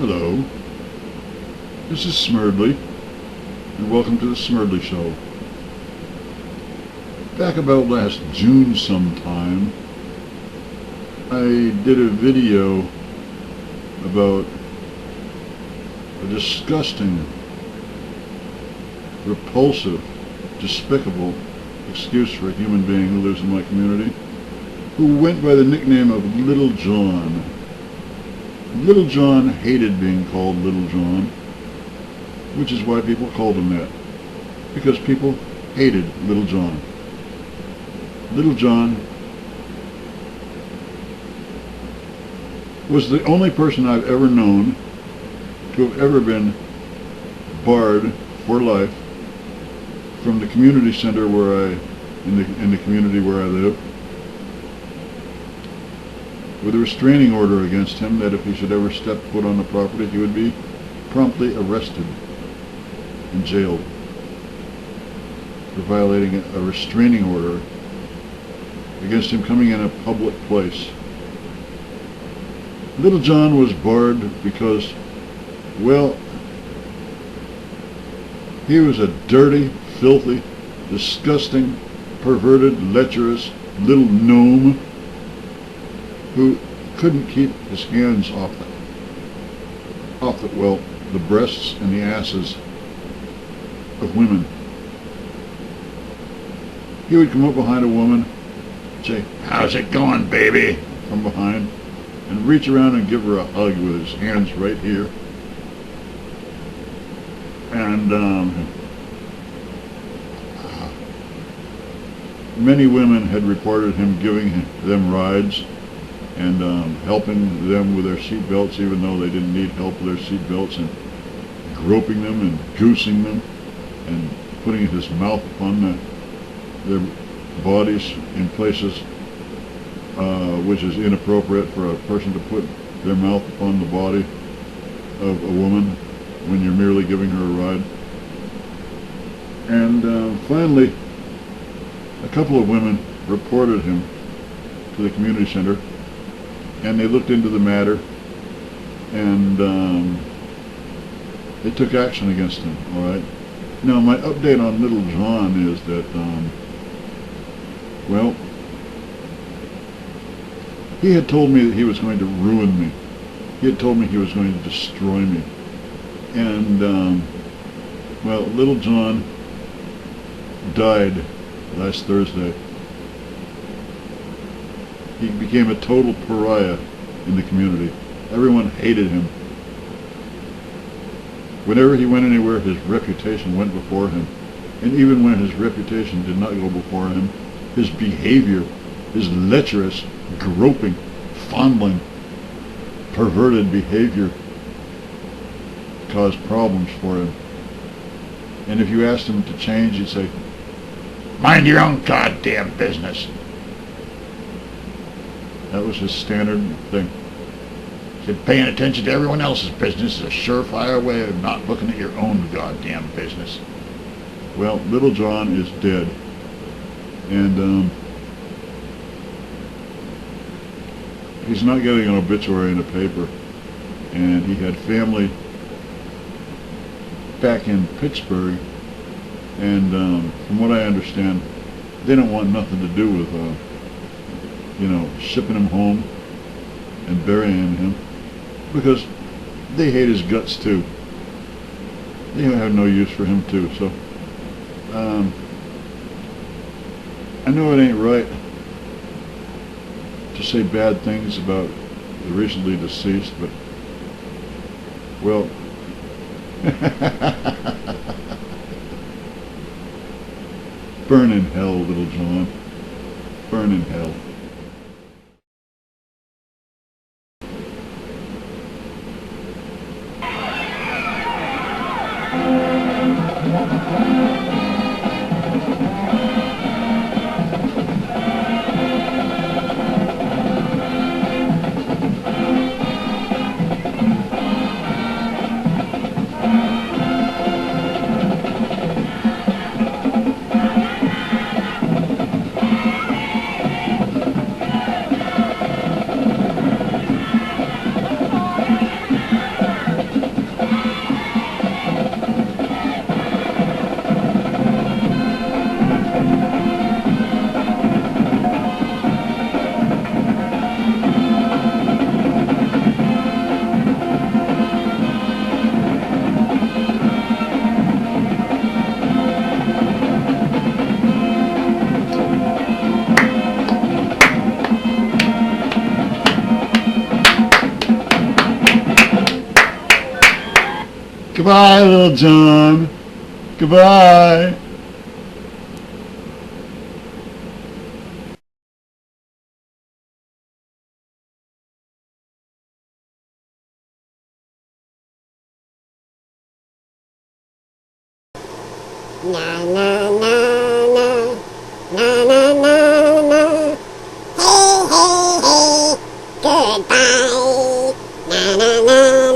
Hello, this is Smerdley, and welcome to the Smerdley Show. Back about last June sometime, I did a video about a disgusting, repulsive, despicable excuse for a human being who lives in my community, who went by the nickname of Little John. Little John hated being called Little John, which is why people called him that, because people hated Little John. Little John was the only person I've ever known to have ever been barred for life from the community center in the community where I live, with a restraining order against him that if he should ever step foot on the property, he would be promptly arrested and jailed for violating a restraining order against him coming in a public place. Little John was barred because, well, he was a dirty, filthy, disgusting, perverted, lecherous little gnome who couldn't keep his hands off the breasts and the asses of women. He would come up behind a woman, say, "How's it going, baby?" from behind, and reach around and give her a hug with his hands right here. And many women had reported him giving them rides and helping them with their seat belts, even though they didn't need help with their seat belts, and groping them and goosing them and putting his mouth upon their bodies in places which is inappropriate for a person to put their mouth upon the body of a woman when you're merely giving her a ride. And finally, a couple of women reported him to the community center, and they looked into the matter, and they took action against him, all right? Now, my update on Little John is that, well, he had told me that he was going to ruin me. He had told me he was going to destroy me. And, well, Little John died last Thursday. He became a total pariah in the community. Everyone hated him. Whenever he went anywhere, his reputation went before him. And even when his reputation did not go before him, his behavior, his lecherous, groping, fondling, perverted behavior caused problems for him. And if you asked him to change, he'd say, "Mind your own goddamn business." That was his standard thing. He said, "Paying attention to everyone else's business is a surefire way of not looking at your own goddamn business." Well, Little John is dead. And he's not getting an obituary in the paper. And he had family back in Pittsburgh. And from what I understand, they don't want nothing to do with shipping him home and burying him, because they hate his guts too. They have no use for him too. So I know it ain't right to say bad things about the recently deceased, but, well, burn in hell, Little John. Burn in hell. Goodbye, little John. Goodbye. Na na na na na na na na. Hey hey hey, goodbye. Na na na.